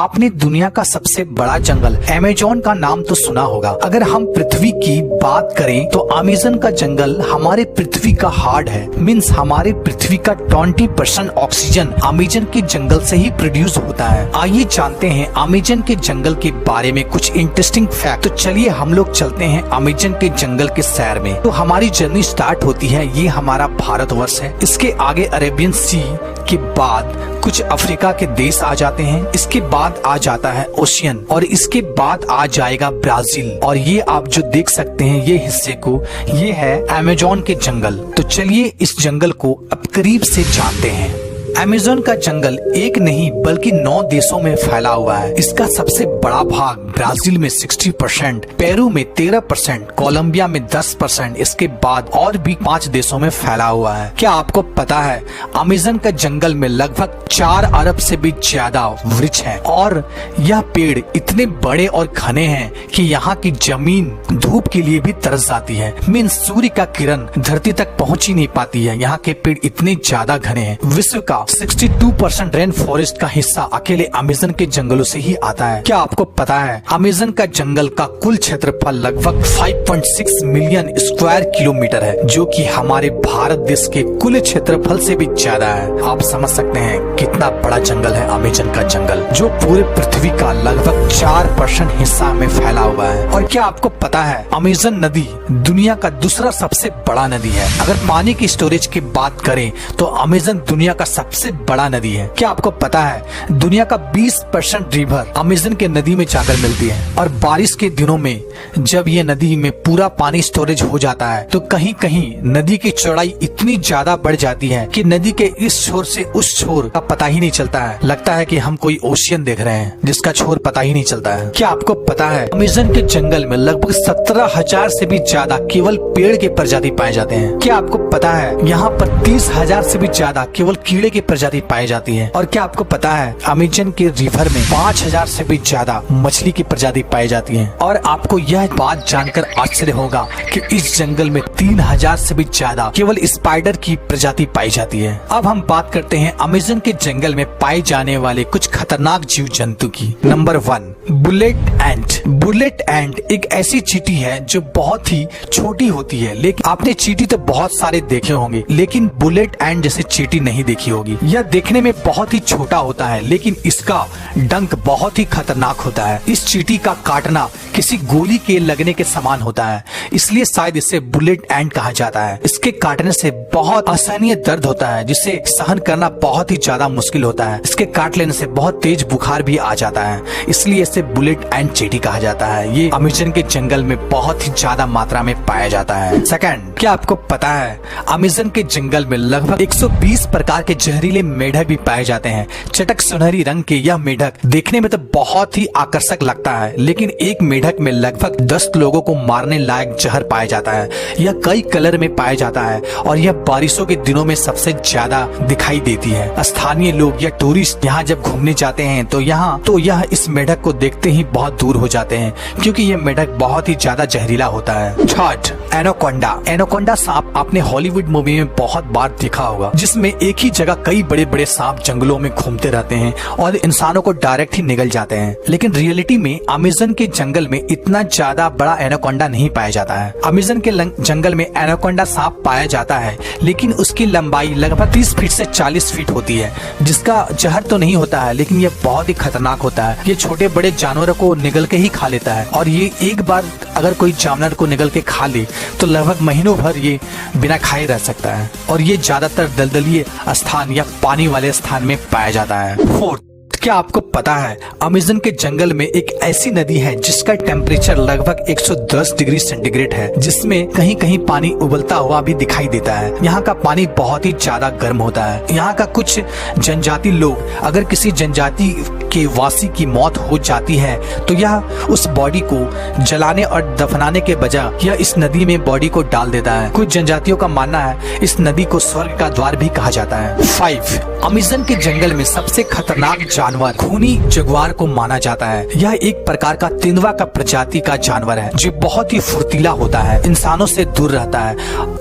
आपने दुनिया का सबसे बड़ा जंगल अमेज़न का नाम तो सुना होगा। अगर हम पृथ्वी की बात करें तो अमेज़न का जंगल हमारे पृथ्वी का हार्ट है। मीन्स हमारे पृथ्वी का 20% ऑक्सीजन अमेज़न के जंगल से ही प्रोड्यूस होता है। आइए जानते हैं अमेज़न के जंगल के बारे में कुछ इंटरेस्टिंग फैक्ट। तो चलिए हम लोग चलते हैं अमेज़न के जंगल के सैर में। तो हमारी जर्नी स्टार्ट होती है, ये हमारा भारतवर्ष है। इसके आगे अरेबियन सी के बाद कुछ अफ्रीका के देश आ जाते हैं। इसके बाद आ जाता है ओशियन और इसके बाद आ जाएगा ब्राजील। और ये आप जो देख सकते हैं ये हिस्से को, ये है अमेज़न के जंगल। तो चलिए इस जंगल को अब करीब से जानते हैं। अमेज़न का जंगल एक नहीं बल्कि 9 देशों में फैला हुआ है। इसका सबसे बड़ा भाग ब्राजील में 60%, पेरू में 13%, कोलंबिया में 10%, इसके बाद और भी 5 देशों में फैला हुआ है। क्या आपको पता है अमेज़न का जंगल में लगभग 4 अरब से भी ज्यादा वृक्ष हैं और यह पेड़ इतने बड़े और घने हैं कि यहाँ की जमीन धूप के लिए भी तरस जाती है। मीन्स सूर्य का किरण धरती तक पहुँच ही नहीं पाती है। यहाँ के पेड़ इतने ज्यादा घने हैं। विश्व का 62% रेन फॉरेस्ट का हिस्सा अकेले अमेज़न के जंगलों से ही आता है। क्या आपको पता है अमेज़न का जंगल का कुल क्षेत्रफल लगभग 5.6 मिलियन स्क्वायर किलोमीटर है, जो कि हमारे भारत देश के कुल क्षेत्रफल से भी ज्यादा है। आप समझ सकते हैं कितना बड़ा जंगल है अमेज़न का जंगल, जो पूरे पृथ्वी का लगभग 4% हिस्सा में फैला हुआ है। और क्या आपको पता है अमेज़न नदी दुनिया का दूसरा सबसे बड़ा नदी है। अगर पानी की स्टोरेज की बात करें तो अमेज़न दुनिया का सबसे बड़ा नदी है। क्या आपको पता है दुनिया का 20% रिवर अमेज़न के नदी में जाकर मिलती है। और बारिश के दिनों में जब ये नदी में पूरा पानी स्टोरेज हो जाता है तो कहीं कहीं नदी की चौड़ाई इतनी ज्यादा बढ़ जाती है कि नदी के इस छोर से उस छोर का पता ही नहीं चलता है। लगता है कि हम कोई ओशियन देख रहे हैं जिसका छोर पता ही नहीं चलता है। क्या आपको पता है अमेज़न के जंगल में लगभग 17,000 से भी ज्यादा केवल पेड़ के प्रजाति पाए जाते हैं। क्या आपको पता है यहाँ पर 30,000 से भी ज्यादा केवल कीड़े की प्रजाति पाई जाती है। और क्या आपको पता है अमेज़न के रिवर में 5,000 से भी ज्यादा मछली की प्रजाति पाई जाती है। और आपको यह बात जानकर आश्चर्य होगा कि इस जंगल में 3,000 से भी ज्यादा केवल स्पाइडर की प्रजाति पाई जाती है। अब हम बात करते हैं अमेज़न के जंगल में पाए जाने वाले कुछ खतरनाक जीव जंतु की। नंबर 1, बुलेट एंट। बुलेट एंट एक ऐसी चींटी है जो बहुत ही छोटी होती है, लेकिन आपने चींटी तो बहुत सारे देखे होंगे लेकिन बुलेट एंट जैसे चींटी नहीं देखी होगी। यह देखने में बहुत ही छोटा होता है लेकिन इसका डंक बहुत ही खतरनाक होता है। इस चींटी का काटना किसी गोली के लगने के समान होता है, इसलिए शायद इसे बुलेट एंट कहा जाता है। इसके काटने से बहुत असहनीय दर्द होता है जिसे सहन करना बहुत ही ज्यादा मुश्किल होता है। इसके काट लेने से बहुत तेज बुखार भी आ जाता है, इसलिए इसे बुलेट एंट चींटी कहा जाता है। ये अमेज़न के जंगल में बहुत ही ज्यादा मात्रा में पाया जाता है। सेकंड, क्या आपको पता है अमेज़न के जंगल में लगभग 120 प्रकार के जहरीले मेढक भी पाए जाते हैं। चटक सुनहरी रंग के यह मेढक देखने में तो बहुत ही आकर्षक लगता है, लेकिन एक मेढक में लगभग 10 लोगों को मारने लायक जहर पाया जाता है। यह कई कलर में पाया जाता है और यह बारिशों के दिनों में सबसे ज्यादा दिखाई देती है। स्थानीय लोग या टूरिस्ट यहाँ जब घूमने जाते हैं तो यह इस मेढक को देखते ही बहुत दूर हो जाते हैं, क्योंकि यह मेढक बहुत ही ज्यादा जहरीला होता है। Third, anaconda. एनाकोंडा सांप आपने हॉलीवुड मूवी में बहुत बार देखा होगा, जिसमें एक ही जगह कई बड़े बड़े सांप जंगलों में घूमते रहते हैं और इंसानों को डायरेक्ट ही निगल जाते हैं। लेकिन रियलिटी में अमेज़न के जंगल में इतना ज्यादा बड़ा एनाकोंडा नहीं पाया जाता है। अमेज़न के जंगल में एनाकोंडा सांप पाया जाता है, लेकिन उसकी लंबाई लगभग 30 फीट से 40 फीट होती है, जिसका जहर तो नहीं होता है लेकिन यह बहुत ही खतरनाक होता है। ये छोटे बड़े जानवरों को निगल के ही खा लेता है और ये एक बार अगर कोई जानवर को निगल के खा ले तो लगभग महीनों भर ये बिना खाए रह सकता है। और ये ज्यादातर दलदलीय स्थान या पानी वाले स्थान में पाया जाता है। फोर्थ, क्या आपको पता है अमेज़न के जंगल में एक ऐसी नदी है जिसका टेम्परेचर लगभग 110 डिग्री सेंटीग्रेड है, जिसमें कहीं कहीं पानी उबलता हुआ भी दिखाई देता है। यहाँ का पानी बहुत ही ज्यादा गर्म होता है। यहाँ का कुछ जनजाति लोग, अगर किसी जनजाति के वासी की मौत हो जाती है तो यह उस बॉडी को जलाने और दफनाने के बजाय यह इस नदी में बॉडी को डाल देता है। कुछ जनजातियों का मानना है इस नदी को स्वर्ग का द्वार भी कहा जाता है। 5, अमेज़न के जंगल में सबसे खतरनाक जानवर खूनी जगुआर को माना जाता है। यह एक प्रकार का तेंदुआ का प्रजाति का जानवर है जो बहुत ही फुर्तीला होता है, इंसानों से दूर रहता है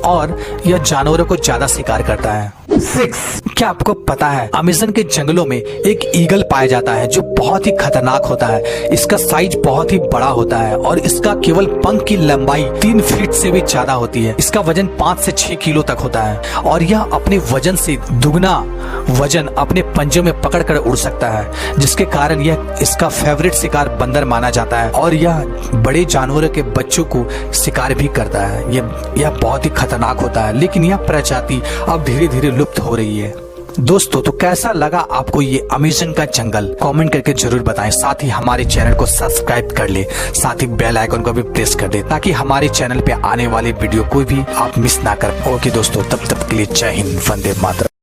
और यह जानवरों को ज्यादा शिकार करता है। 6। क्या आपको पता है अमेज़न के जंगलों में एक ईगल पाया जाता है जो बहुत ही खतरनाक होता है। इसका साइज बहुत ही बड़ा होता है और इसका केवल पंख की लंबाई 3 फीट से भी ज्यादा होती है। इसका वजन 5 से 6 किलो तक होता है और यह अपने वजन से दुगना वजन अपने पंजों में पकड़कर उड़ सकता है, जिसके कारण यह इसका फेवरेट शिकार बंदर माना जाता है और यह बड़े जानवरों के बच्चों को शिकार भी करता है। यह बहुत ही खतरनाक होता है, लेकिन यह प्रजाति अब धीरे धीरे लुप्त हो रही है। दोस्तों, तो कैसा लगा आपको ये अमेज़न का जंगल? कमेंट करके जरूर बताएं। साथ ही हमारे चैनल को सब्सक्राइब कर ले, साथ ही बेल आइकन को भी प्रेस कर दे ताकि हमारे चैनल पे आने वाले वीडियो कोई भी आप मिस ना कर। ओके दोस्तों, तब तक के लिए जय हिंद, वंदे मातरम।